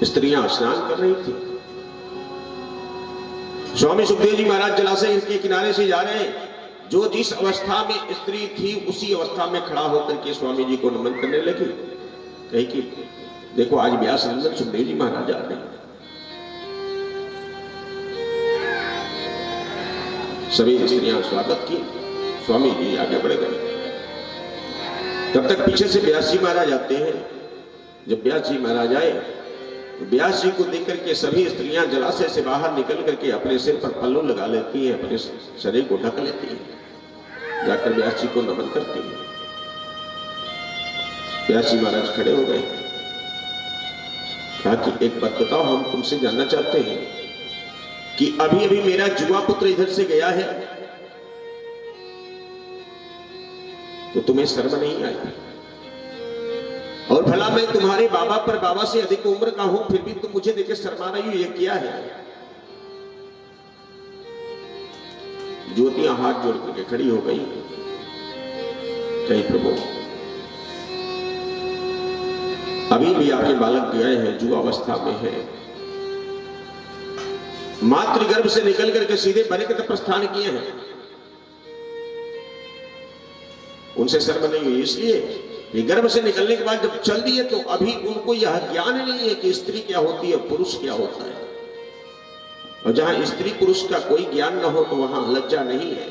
स्त्रियां स्नान कर रही थी। स्वामी सुखदेव जी महाराज जलाशय के किनारे से जा रहे हैं। जो जिस अवस्था में स्त्री थी उसी अवस्था में खड़ा होकर के स्वामी जी को नमन करने लगी। कही कि देखो आज व्यास नंदन सुखदेव जी महाराज आ रहे हैं। सभी स्त्रियां स्वागत की। स्वामी जी आगे बढ़ गए। तब तक पीछे से व्यास जी महाराज आते हैं। जब व्यास जी महाराज आए तो व्यास जी को देख करके सभी स्त्रियां जलाशय से बाहर निकल करके अपने सिर पर पल्लू लगा लेती हैं, अपने शरीर को ढक लेती हैं, जाकर व्यास जी को नमन करती हैं। व्यास जी महाराज खड़े हो गए। कहा कि एक बात बताओ, हम तुमसे जानना चाहते हैं कि अभी अभी मेरा जुआ पुत्र इधर से गया है तो तुम्हें शर्म नहीं आई? और भला मैं तुम्हारे बाबा से अधिक उम्र का हूं, फिर भी तुम मुझे देखे शर्मा रही हो, ये क्या है? ज्योतियां हाथ जोड़ करके खड़ी हो गई। कही प्रभु अभी भी आपके बालक गए हैं, जुआ अवस्था में है, मातृगर्भ से निकल करके सीधे बने प्रस्थान किए हैं, उनसे शर्म नहीं हुई? इसलिए ये गर्भ से निकलने के बाद जब चल दिए तो अभी उनको यह ज्ञान नहीं है कि स्त्री क्या होती है, पुरुष क्या होता है। और जहां स्त्री पुरुष का कोई ज्ञान न हो तो वहां लज्जा नहीं है।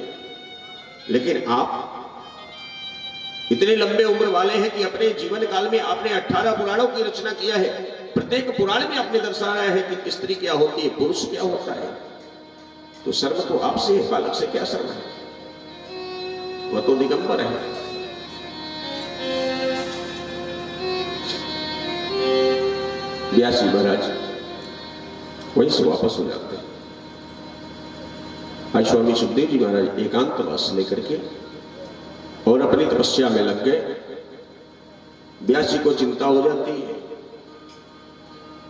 लेकिन आप इतने लंबे उम्र वाले हैं कि अपने जीवन काल में आपने 18 पुराणों की रचना किया है। प्रत्येक पुराण में आपने दर्शाया है कि स्त्री क्या होती है, पुरुष क्या होता है। तो शर्म तो आपसे है, बालक से क्या शर्म है? वह तो दिगंबर है। व्यास जी महाराज वहीं से वापस हो जाते हैं। आज स्वामी सुखदेव जी महाराज एकांतवास लेकर के और अपनी तपस्या में लग गए। व्यास जी को चिंता हो जाती है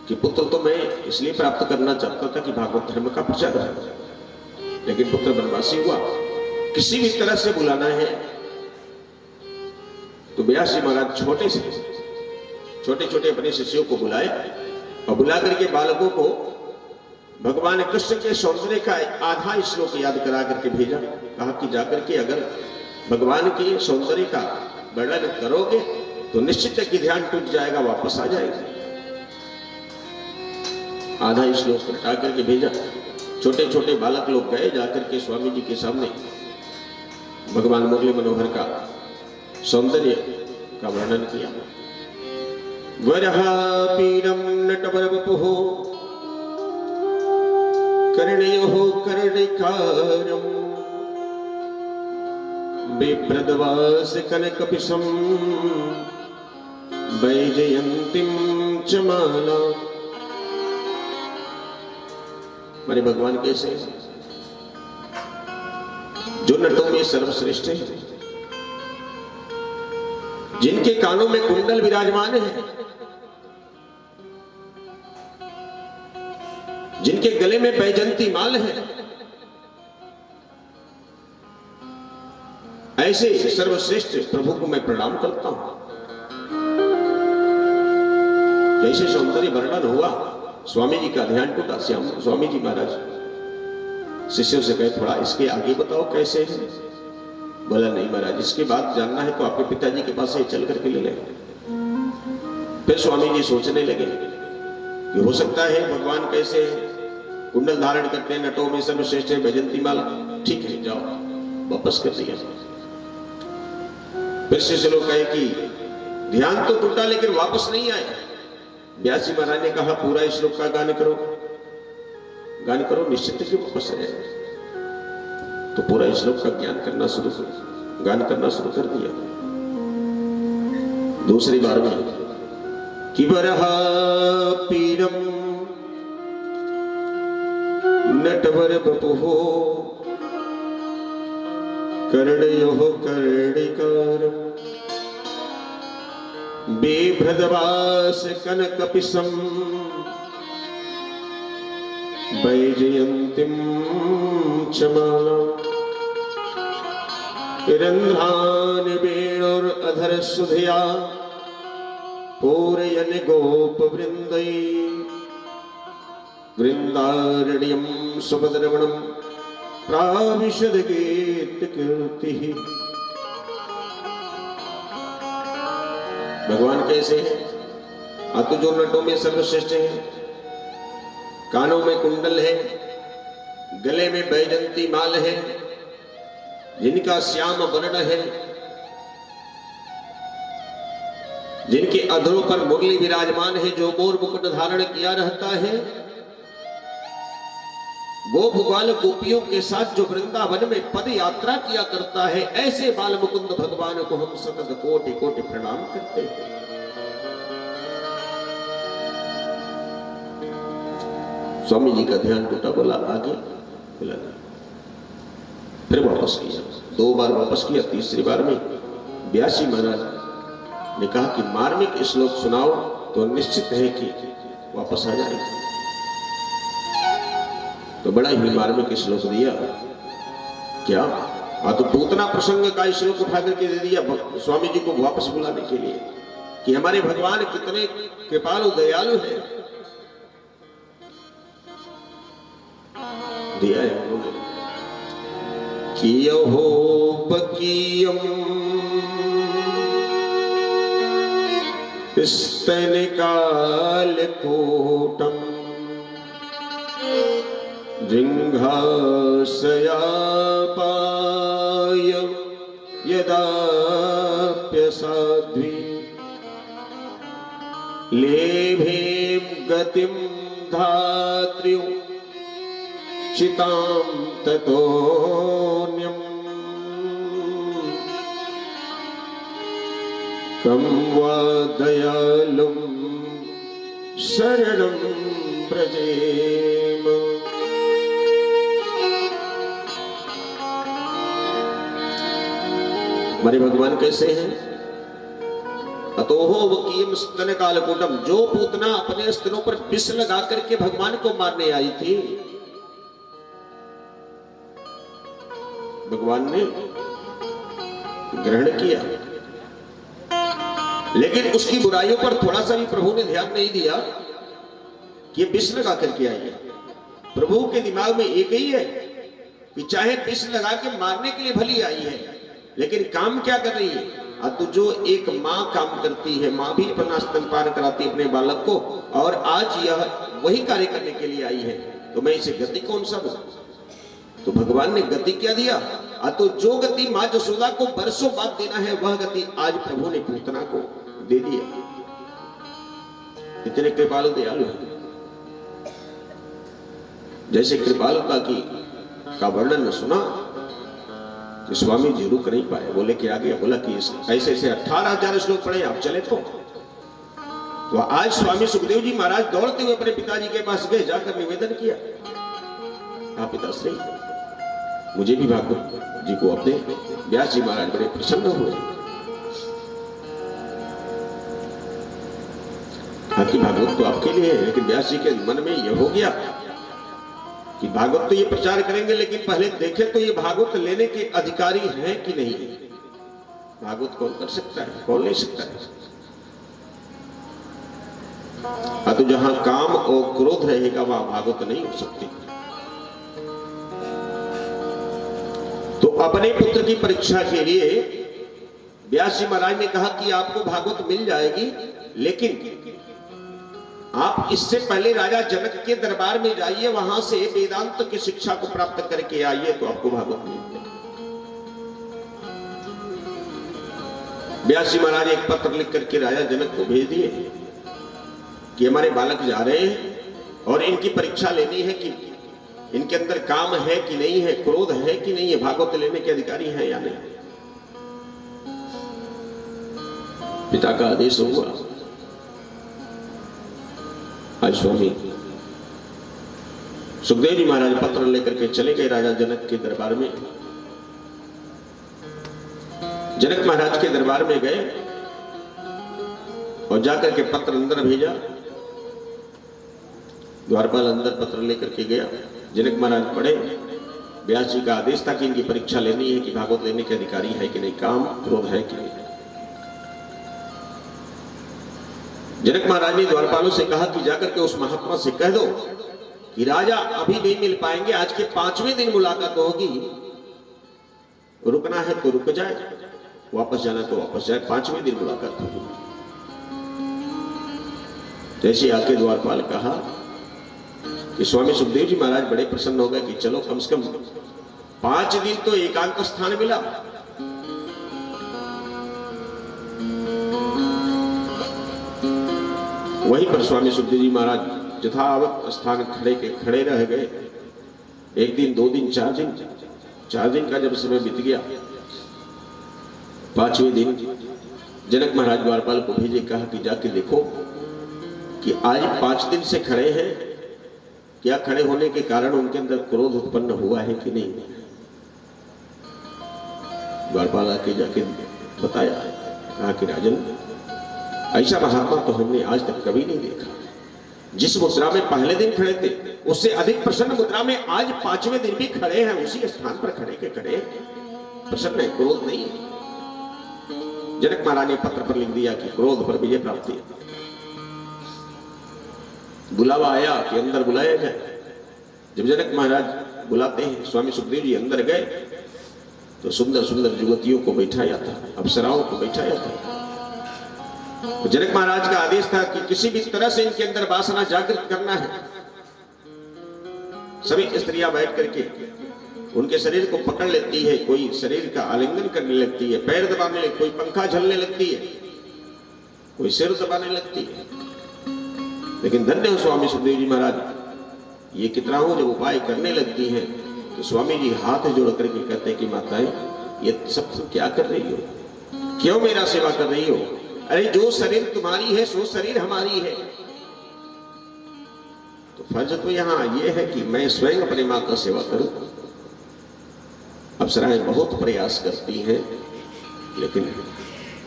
कि पुत्र तो मैं इसलिए प्राप्त करना चाहता था कि भागवत धर्म का प्रचार है, लेकिन पुत्र वनवासी हुआ, किसी भी तरह से बुलाना है। तो व्यास जी महाराज छोटे छोटे अपने शिष्यों को बुलाए और बुला करके बालकों को भगवान कृष्ण के सौंदर्य का आधा श्लोक याद करा करके भेजा। कहा कि जाकर के अगर भगवान के सौंदर्य का वर्णन करोगे तो निश्चित है कि ध्यान टूट जाएगा, वापस आ जाएगा। आधा श्लोक हटा करके भेजा। छोटे छोटे बालक लोग गए, जाकर के स्वामी जी के सामने भगवान मुरली मनोहर का सौंदर्य का वर्णन किया। वरहापीडं नटवरवपुः कर्णयोः कर्णिकारं बिभ्रद्वास कनकपिशं वैजयन्तीं च माला। हमारे भगवान कैसे हैं? जो नटों में सर्वश्रेष्ठ है, जिनके कानों में कुंडल विराजमान है, जिनके गले में बैजंती माल है, ऐसे सर्वश्रेष्ठ प्रभु को मैं प्रणाम करता हूं। जैसे सौंदर्य वर्णन हुआ, स्वामी जी का ध्यान टूटा। स्वामी जी महाराज शिष्यों से कहे थोड़ा इसके आगे बताओ कैसे है। बोला नहीं महाराज, इसके बाद जानना है तो आपके पिताजी के पास से चल करके ले लें। फिर स्वामी जी सोचने लगे कि हो सकता है भगवान कैसे है, कुंडल धारण करते हैं, नटों में सर्वश्रेष्ठ है, बैजंती माला, ठीक है जाओ, वापस कर दिया। फिर से लोग कहे कि ध्यान तो टूटा लेकिन वापस नहीं आए। व्यास जी महाराज ने कहा पूरा श्लोक का गान करो, गान करो, निश्चित ही वापस आ जाएगा। तो पूरा श्लोक का ज्ञान करना शुरू कर, गान करना शुरू कर दिया। दूसरी बार में कि वरहापीडं नटवरवपुः कर्णयोः कर्णिकारं बिभ्रद्वास कनकपिशं वैजयन्तीं च मालां। रन्ध्रानि वेणुरधरसुधया पूरयन् गोपवृन्दै वृंदारण्यम सुभद्रवणम प्राविशद कीर्तिः। भगवान कैसे हैं? तो जो नटों में सर्वश्रेष्ठ है, कानों में कुंडल है, गले में बैजंती माल है, जिनका श्याम वर्ण है, जिनके अधरों पर मुरली विराजमान है, जो मोर मुकुट धारण किया रहता है, गोप ग्वाल गोपियों के साथ जो वृंदावन में पद यात्रा किया करता है, ऐसे बाल मुकुंद भगवान को हम सतत कोटि कोटि प्रणाम करते हैं। स्वामी जी का ध्यान टूटा, बोला आगे, बोला नहीं, फिर वापस किया। 2 बार वापस किया, तीसरी बार में व्यासी महाराज ने कहा कि मार्मिक श्लोक सुनाओ, तो निश्चित है कि वापस आ जाएगा। तो बड़ा ही मार्मिक श्लोक दिया। क्या? तो पूतना प्रसंग का श्लोक उठा करके दे दिया स्वामी जी को वापस बुलाने के लिए, कि हमारे भगवान कितने कृपालु दयालु है। दिया है उन्होंने। कियहो बकीयम स्तनिकालकूटम जिंघासयापाय यदाप्यसाध्वी लेभेम गतिम धात्र्यो चितां ततोऽन्यम् कं वा दयालुं शरणं व्रजेम। हमारे भगवान कैसे हैं? अतोहो वकीयम स्तन कालकूटम, जो पूतना अपने स्तनों पर विष लगा करके भगवान को मारने आई थी, भगवान ने ग्रहण किया, लेकिन उसकी बुराइयों पर थोड़ा सा भी प्रभु ने ध्यान नहीं दिया कि विष लगा करके आई है। प्रभु के दिमाग में एक ही है कि चाहे विष लगा के मारने के लिए भली आई है, लेकिन काम क्या कर रही है? तो जो एक माँ काम करती है, माँ भी अपना स्तनपान कराती है अपने बालक को, और आज यह वही कार्य करने के लिए आई है, तो मैं इसे गति कौन सा दूं? तो भगवान ने गति क्या दिया? तो जो गति माँ जसोदा को बरसों बाद देना है, वह गति आज प्रभु ने पूतना को दे दिया। इतने कृपालु दयालु है। जैसे कृपालुता का वर्णन सुना तो स्वामी जी रुक नहीं पाए, बोले कि आगे, बोला कि ऐसे ऐसे 18,000 श्लोक पढ़े, आप चले तो आज स्वामी सुखदेव जी महाराज दौड़ते हुए अपने पिताजी के पास गए, जाकर निवेदन किया, आप पिताश्री मुझे भी भागवत जी को अपने। व्यास जी महाराज बड़े प्रसन्न हुए। कि भागवत तो आपके लिए है, लेकिन व्यास जी के मन में यह हो गया कि भागवत तो ये प्रचार करेंगे, लेकिन पहले देखें तो ये भागवत लेने के अधिकारी हैं कि नहीं। भागवत कौन कर सकता है, कौन ले सकता है? तो जहां काम और क्रोध रहेगा वहां भागवत नहीं हो सकती। तो अपने पुत्र की परीक्षा के लिए व्यास जी महाराज ने कहा कि आपको भागवत मिल जाएगी, लेकिन आप इससे पहले राजा जनक के दरबार में जाइए, वहां से वेदांत की शिक्षा को प्राप्त करके आइए, तो आपको भागवत मिलेगा। व्यास जी महाराज एक पत्र लिख करके राजा जनक को भेज दिए कि हमारे बालक जा रहे हैं और इनकी परीक्षा लेनी है कि इनके अंदर काम है कि नहीं है, क्रोध है कि नहीं है, भागवत लेने के अधिकारी है या नहीं। पिता का आदेश हुआ। आज स्वामी सुखदेव जी महाराज पत्र लेकर के चले गए राजा जनक के दरबार में। जनक महाराज के दरबार में गए और जाकर के पत्र अंदर भेजा। द्वारपाल अंदर पत्र लेकर के गया। जनक महाराज पढ़े। व्यास जी का आदेश था कि इनकी परीक्षा लेनी है कि भागवत लेने के अधिकारी है कि नहीं, काम क्रोध है कि नहीं। जनक महाराज ने द्वारपालों से कहा कि जाकर के उस महात्मा से कह दो कि राजा अभी नहीं मिल पाएंगे, आज के 5वें दिन मुलाकात होगी, रुकना है तो रुक जाए, वापस जाना तो वापस जाए, 5वें दिन मुलाकात होगी। जैसे आके द्वारपाल कहा कि स्वामी सुखदेव जी महाराज बड़े प्रसन्न हो गए कि चलो कम से कम 5 दिन तो एकांत स्थान मिला। वहीं पर स्वामी सुखदेव जी महाराज यथावत स्थान खड़े रह गए। 1 दिन 2 दिन 4 दिन 4 दिन का जब समय बीत गया, 5वें दिन जनक महाराज द्वारपाल को भेजे, कहा कि जाके देखो कि आज 5 दिन से खड़े हैं, क्या खड़े होने के कारण उनके अंदर क्रोध उत्पन्न हुआ है कि नहीं। द्वारपाल आके जाके बताया, कहा कि राजन, ऐसा महात्मा तो हमने आज तक कभी नहीं देखा। जिस मुद्रा में पहले दिन खड़े थे, उससे अधिक प्रसन्न मुद्रा में आज 5वें दिन भी खड़े हैं, उसी स्थान पर खड़े के खड़े प्रसन्न है, क्रोध नहीं है। जनक महाराज ने पत्र पर लिख दिया कि क्रोध पर विजय प्राप्ति है। बुलावा आया कि अंदर बुलाया जाए। जब जनक महाराज बुलाते हैं, स्वामी सुखदेव जी अंदर गए तो सुंदर सुंदर युवतियों को बैठाया था, अप्सराओं को बैठाया था। तो जनक महाराज का आदेश था कि किसी भी तरह से इनके अंदर वासना जागृत करना है। सभी स्त्रियां बैठ करके उनके शरीर को पकड़ लेती है, कोई शरीर का आलिंगन करने लगती है, पैर दबाने लगती, कोई पंखा झलने लगती है, कोई सिर दबाने लगती है। लेकिन धन्य हो स्वामी सुखदेव जी महाराज, ये कितनाओं जब उपाय करने लगती हैं तो स्वामी जी हाथ जोड़ करके कहते हैं कि माताएं, ये सब तुम क्या कर रही हो, क्यों मेरा सेवा कर रही हो? अरे जो शरीर तुम्हारी है सो शरीर हमारी है। तो फर्ज तो यहां यह है कि मैं स्वयं अपनी मां का सेवा करूं। अप्सराएं बहुत प्रयास करती हैं, लेकिन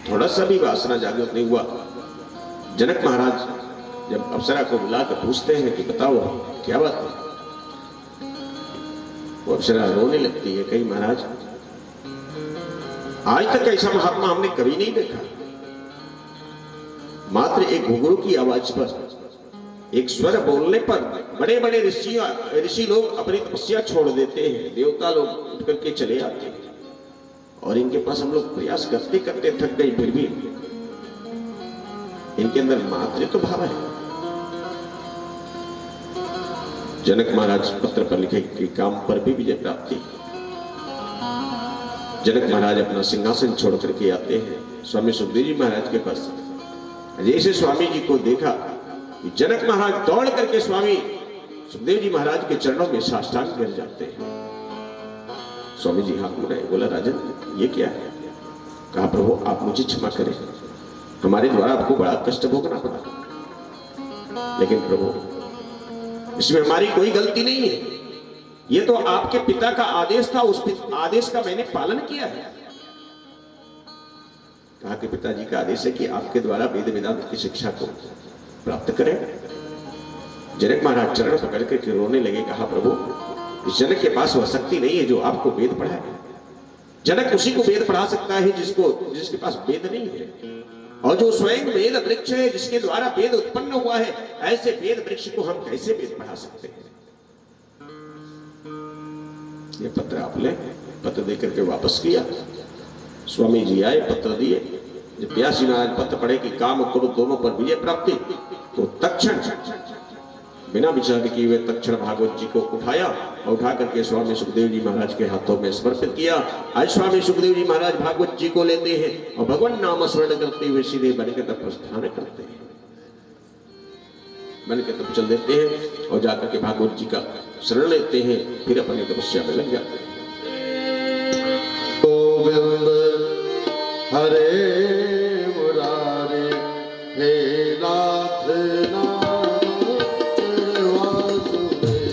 थोड़ा सा भी वासना जागृत नहीं हुआ। जनक महाराज जब अप्सरा को बुलाकर पूछते हैं कि बताओ क्या बात है, वो अप्सरा रोने लगती है, कहीं महाराज आज तक ऐसा महात्मा हमने कभी नहीं देखा। मात्र एक घुंघरू की आवाज पर, एक स्वर बोलने पर बड़े बड़े ऋषि लोग अपनी तपस्या छोड़ देते हैं, देवता लोग उठ करके चले आते हैं, और इनके पास हम लोग प्रयास करते करते थक गए, फिर भी इनके अंदर मातृत्व भाव है। जनक महाराज पत्र पर लिखे कि काम पर भी विजय प्राप्ति। जनक महाराज अपना सिंहासन छोड़ करके आते हैं स्वामी सुखदेव जी महाराज के पास। जैसे स्वामी जी को देखा, जनक महाराज दौड़ करके स्वामी सुखदेव जी महाराज के चरणों में साष्टांग गिर जाते हैं। स्वामी जी हाथ मुड़ाए, बोला राजन ये क्या है? कहा प्रभु आप मुझे क्षमा करें, हमारे द्वारा आपको बड़ा कष्ट भोगना पड़ा, लेकिन प्रभु इसमें हमारी कोई गलती नहीं है, ये तो आपके पिता का आदेश था, उस आदेश का मैंने पालन किया है। कहा कि पिताजी का आदेश है कि आपके द्वारा वेद वेदांत की शिक्षा को प्राप्त करें। जनक महाराज चरण पकड़ के रोने लगे। कहा प्रभु इस जनक के पास वह शक्ति नहीं है जो आपको वेद पढ़ाए। जनक उसी को वेद पढ़ा सकता है जिसके पास वेद नहीं है, और जो स्वयं वेद वृक्ष है, जिसके द्वारा वेद उत्पन्न हुआ है, ऐसे वेद वृक्ष को हम कैसे वेद पढ़ा सकते हैं? ये पत्र आप ले, पत्र देकर के वापस किया। स्वामी जी आए, पत्र दिए। जब व्यासी महाराज पत्र पढ़े कि काम क्रोध दोनों पर विजय प्राप्ति, तो तक्षण बिना विचार किए हुए तक्षण भागवत जी को उठाया और उठा करके स्वामी सुखदेव जी महाराज के हाथों में समर्पित किया। आज स्वामी सुखदेव जी महाराज भागवत जी को लेते हैं और भगवान नाम स्मरण करते हुए सीधे बनके तब प्रस्थान करते हैं। बनके तब चल देते हैं और जाकर के भागवत जी का शरण लेते हैं, फिर अपनी तपस्या में लग जाते हैं। गोविंद हरे मुरारे हे नाथ नारायण वासुदेव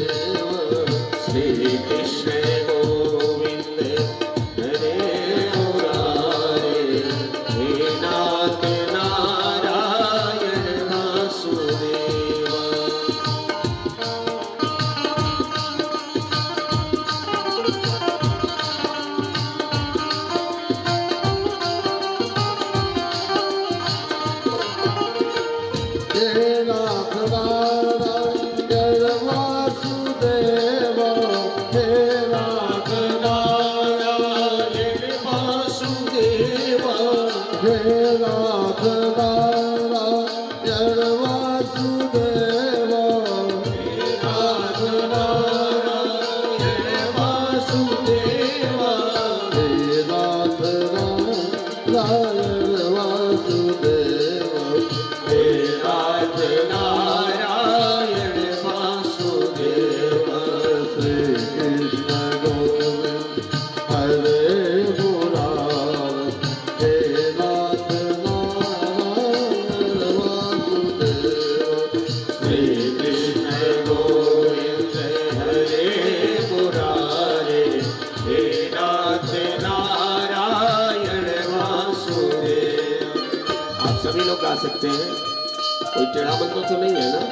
श्री कृष्ण गोविंद हरे मुरारे, हे नाथ नारायण वासुदेव। आप सभी लोग गा सकते हैं, कोई टेढ़ा मंत्र तो नहीं है ना?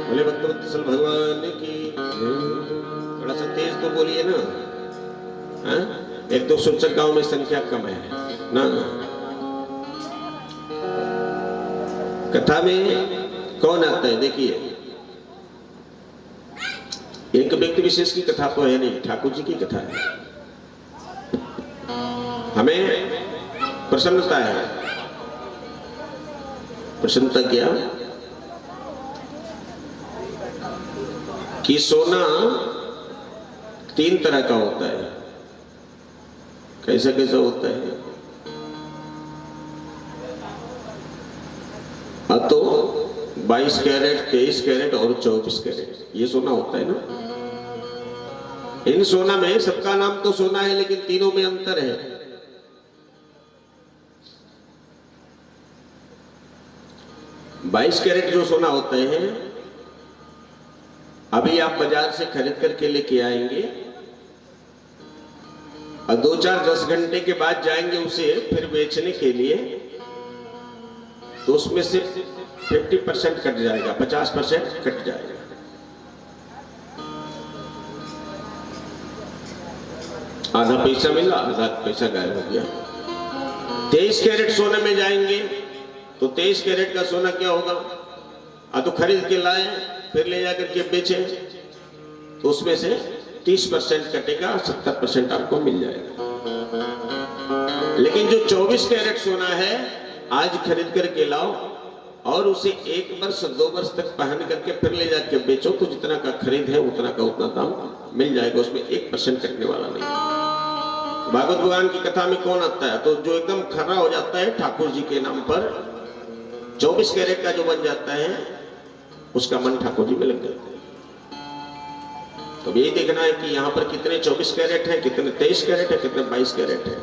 बोले भक्तवत्सल भगवान की। थोड़ा सा तेज तो बोलिए ना, हाँ? एक तो सूचक गांव में संख्या कम है ना। कथा में कौन आता है देखिए, एक व्यक्ति विशेष की कथा तो है नहीं, ठाकुर जी की कथा है। हमें प्रसन्नता है। प्रसन्नता क्या कि सोना 3 तरह का होता है। कैसा कैसा होता है? तो 22 कैरेट, 23 कैरेट और 24 कैरेट, ये सोना होता है ना। इन सोना में सबका नाम तो सोना है, लेकिन तीनों में अंतर है। बाईस कैरेट जो सोना होते हैं, अभी आप बाजार से खरीद करके लेके आएंगे और 2-4-10 घंटे के बाद जाएंगे उसे फिर बेचने के लिए, तो उसमें से 50% कट जाएगा, 50% कट जाएगा। आधा पैसा मिला, आधा पैसा गायब हो गया। 23 कैरेट सोने में जाएंगे तो 23 कैरेट का सोना क्या होगा? तो खरीद के लाए, फिर ले जाकर के बेचे, तो उसमें से 30% कटेगा, 70% आपको मिल जाएगा। लेकिन जो 24 कैरेट सोना है, आज खरीद करके लाओ और उसे 1 वर्ष 2 वर्ष तक पहन करके फिर ले जाकर बेचो, तो जितना का खरीद है उतना का उतना दाम मिल जाएगा, उसमें 1% कटने वाला नहीं। भागवत भगवान की कथा में कौन आता है? तो जो एकदम खरा हो जाता है ठाकुर जी के नाम पर, 24 कैरेट का जो बन जाता है, उसका मन ठाकुर जी में लग जाता है। तो यही देखना है कि यहाँ पर कितने 24 कैरेट है, कितने 23 कैरेट है, कितने 22 कैरेट है।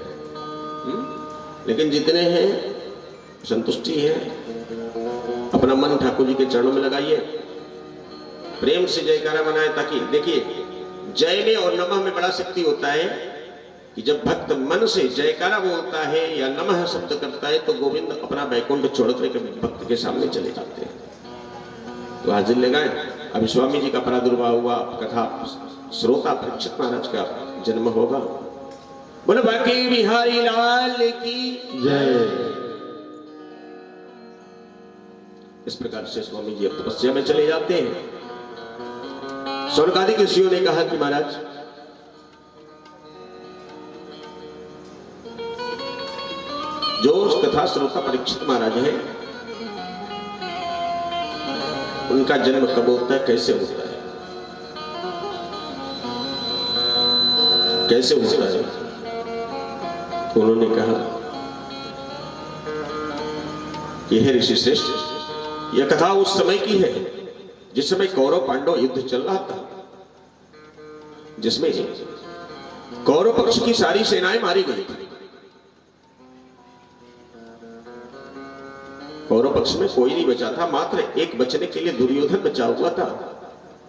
लेकिन जितने हैं संतुष्टि है। अपना मन ठाकुर जी के चरणों में लगाइए, प्रेम से जयकारा बनाए, ताकि देखिए जय में और नमः में बड़ा शक्ति होता है कि जब भक्त मन से जयकारा बोलता है या नमः शब्द करता है, तो गोविंद अपना बैकुंठ छोड़ कर भक्त के सामने चले जाते हैं। तो हाजिर लगाए। अभी स्वामी जी का प्रादुर्भाव हुआ, कथा श्रोता परीक्षित महाराज का जन्म होगा। बोले बाकी बिहारी लाल की जय। इस प्रकार से स्वामी जी अब तपस्या में चले जाते हैं। शौनकादिक ऋषियों ने कहा कि महाराज जो कथा श्रोता परीक्षित महाराज हैं, उनका जन्म कब होता है, कैसे होता है, कैसे होता है? तो उन्होंने कहा कि हे ऋषि श्रेष्ठ, यह कथा उस समय की है जिस समय कौरव पांडव युद्ध चल रहा था, जिसमें कौरव पक्ष की सारी सेनाएं मारी गई थी। कौरव पक्ष में कोई नहीं बचा था, मात्र एक बचने के लिए दुर्योधन बचा हुआ था,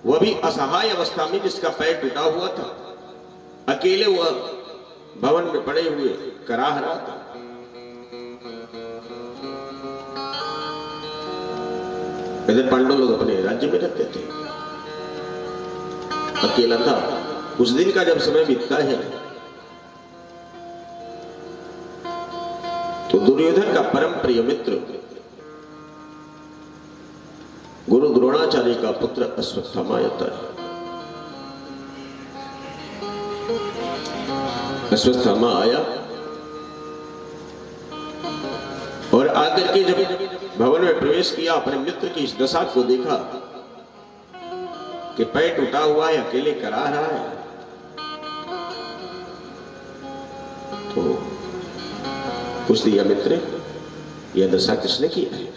वह भी असहाय अवस्था में, जिसका पैर टूटा हुआ था, अकेले वह भवन में पड़े हुए कराह रहा था। इधर पांडव लोग अपने राज्य में रहते थे, अकेला था। उस दिन का जब समय बीतता है तो दुर्योधन का परम प्रिय मित्र गुरु द्रोणाचार्य का पुत्र अश्वत्थामा आता है। अश्वत्थामा आया और आकर के जब भवन में प्रवेश किया, अपने मित्र की इस दशा को देखा कि पैर टूटा हुआ है, अकेले करा रहा है, तो पूछ दिया, मित्र यह दशा किसने की है?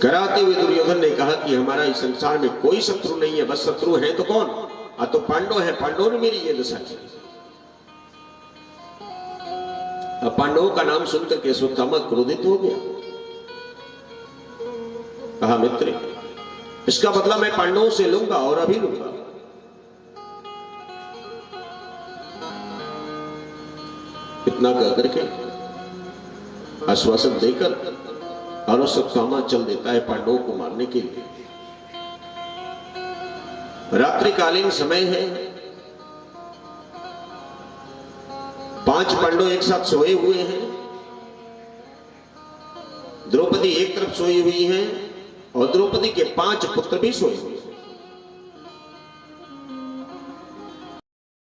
कराते हुए दुर्योधन ने कहा कि हमारा इस संसार में कोई शत्रु नहीं है, बस शत्रु है तो कौन? तो पांडव है, पांडवों ने मेरी ये दशा की। अब पांडवों का नाम सुनकर के अश्वत्थामा क्रोधित हो गया। कहा, मित्र इसका बदला मैं पांडवों से लूंगा और अभी लूंगा। इतना कहकर के आश्वासन देकर और अश्वत्थामा चल देता है पांडवों को मारने के लिए। रात्रिकालीन समय है, 5 पांडव एक साथ सोए हुए हैं। द्रौपदी एक तरफ सोई हुई हैं और द्रौपदी के 5 पुत्र भी सोए हुए हैं।